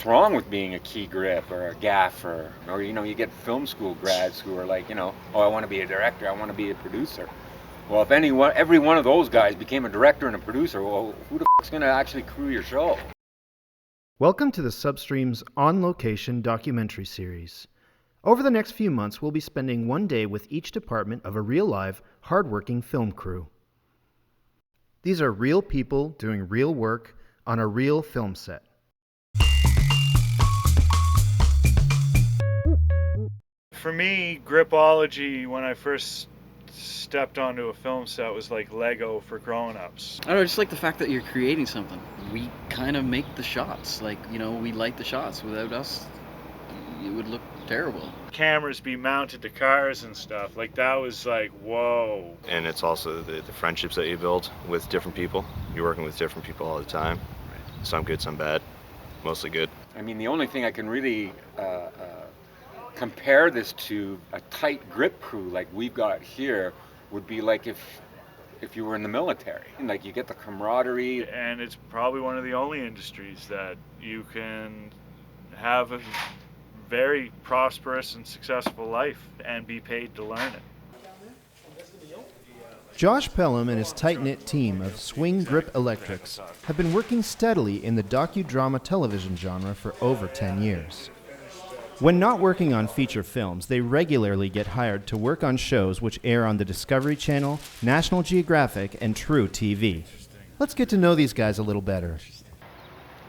what's wrong with being a key grip or a gaffer, or you get film school grads who are like, oh, I want to be a director, I want to be a producer. Well, if every one of those guys became a director and a producer, well, who the f***'s going to actually crew your show? Welcome to the Substream's on-location documentary series. Over the next few months, we'll be spending one day with each department of a real-live, hard-working film crew. These are real people doing real work on a real film set. For me, gripology, when I first stepped onto a film set, was like Lego for grown-ups. I don't know, just like the fact that you're creating something. We kind of make the shots. We light the shots. Without us, it would look terrible. Cameras be mounted to cars and stuff. That was like, whoa. And it's also the friendships that you build with different people. You're working with different people all the time. Some good, some bad. Mostly good. I mean, the only thing I can really compare this to a tight grip crew like we've got here would be like if you were in the military. Like, you get the camaraderie. And it's probably one of the only industries that you can have a very prosperous and successful life and be paid to learn it. Josh Pelham and his tight-knit team of Swing Grip Electrics have been working steadily in the docudrama television genre for over 10 years. When not working on feature films, they regularly get hired to work on shows which air on the Discovery Channel, National Geographic, and True TV. Let's get to know these guys a little better.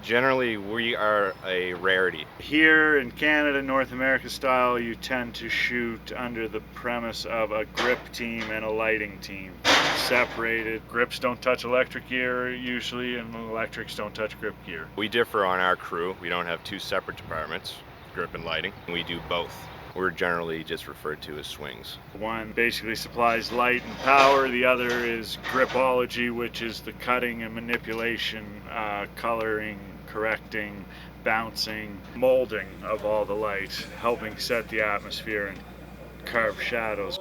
Generally, we are a rarity. Here in Canada, North America style, you tend to shoot under the premise of a grip team and a lighting team. Separated. Grips don't touch electric gear usually, and electrics don't touch grip gear. We differ on our crew. We don't have two separate departments, grip and lighting. We do both. We're generally just referred to as swings. One basically supplies light and power. The other is gripology, which is the cutting and manipulation, coloring, correcting, bouncing, molding of all the light, helping set the atmosphere and carve shadows.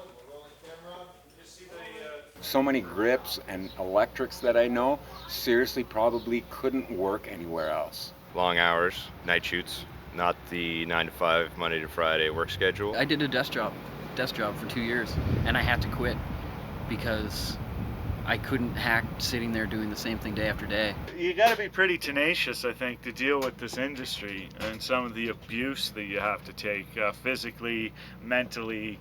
So many grips and electrics that I know seriously probably couldn't work anywhere else. Long hours, night shoots, not the 9 to 5, Monday to Friday work schedule. I did a desk job for 2 years, and I had to quit because I couldn't hack sitting there doing the same thing day after day. You got to be pretty tenacious, I think, to deal with this industry and some of the abuse that you have to take physically, mentally,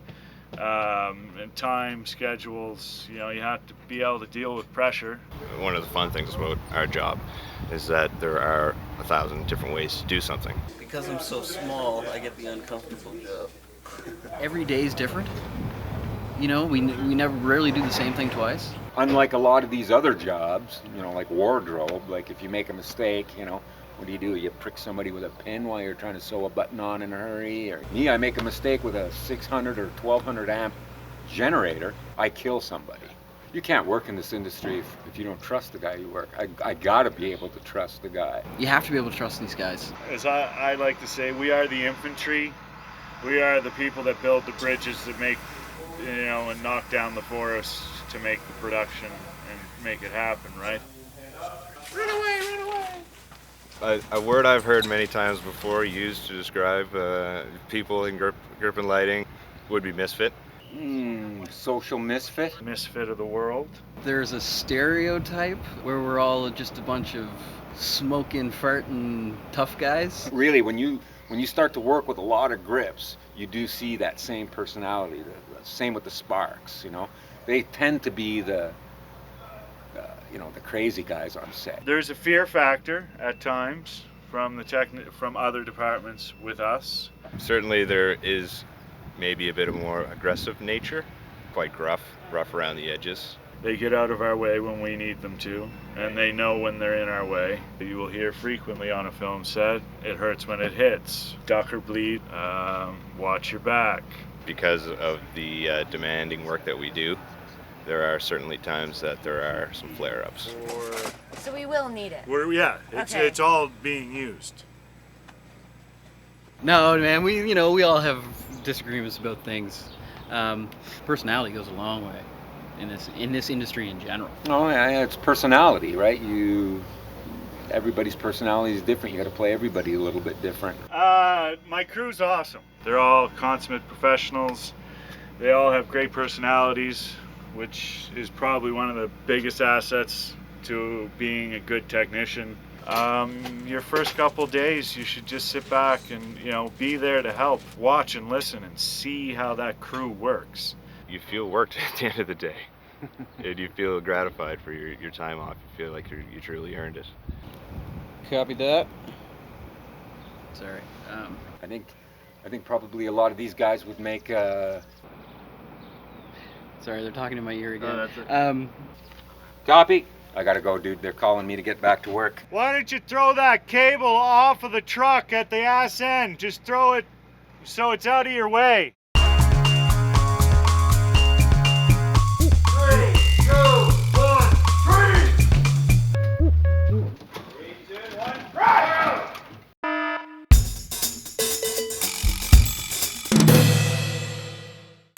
and time schedules. You have to be able to deal with pressure. One of the fun things about our job is that there are 1,000 different ways to do something. Because I'm so small, I get the uncomfortable job. Every day is different. We never rarely do the same thing twice. Unlike a lot of these other jobs, like wardrobe, like if you make a mistake, what do? You prick somebody with a pin while you're trying to sew a button on in a hurry? Or me, I make a mistake with a 600 or 1200 amp generator, I kill somebody. You can't work in this industry if you don't trust the guy you work. I gotta be able to trust the guy. You have to be able to trust these guys. As I like to say, we are the infantry. We are the people that build the bridges that make, and knock down the forests to make the production and make it happen, right? Run away, run away! A word I've heard many times before used to describe people in grip and lighting would be misfit. Social misfit? Misfit of the world. There's a stereotype where we're all just a bunch of smoking, farting, tough guys. Really, when you start to work with a lot of grips, you do see that same personality. The same with the sparks, They tend to be the crazy guys on set. There's a fear factor at times from from other departments with us. Certainly there is maybe a bit of more aggressive nature, quite rough around the edges. They get out of our way when we need them to, and they know when they're in our way. You will hear frequently on a film set, it hurts when it hits. Duck or bleed, watch your back. Because of the demanding work that we do, there are certainly times that there are some flare-ups. So we will need it. It's all being used. No, man, we all have disagreements about things. Personality goes a long way in this industry in general. Oh yeah, it's personality, right? everybody's personality is different. You got to play everybody a little bit different. My crew's awesome. They're all consummate professionals. They all have great personalities, which is probably one of the biggest assets to being a good technician. Your first couple days, you should just sit back and, you know, be there to help, watch and listen and see how that crew works. You feel worked at the end of the day. And you feel gratified for your time off. You feel like you truly earned it. Copy that. Sorry. I think probably a lot of these guys would make. Sorry, they're talking in my ear again. Oh, that's it. Copy. I gotta go, dude. They're calling me to get back to work. Why don't you throw that cable off of the truck at the ass end? Just throw it so it's out of your way.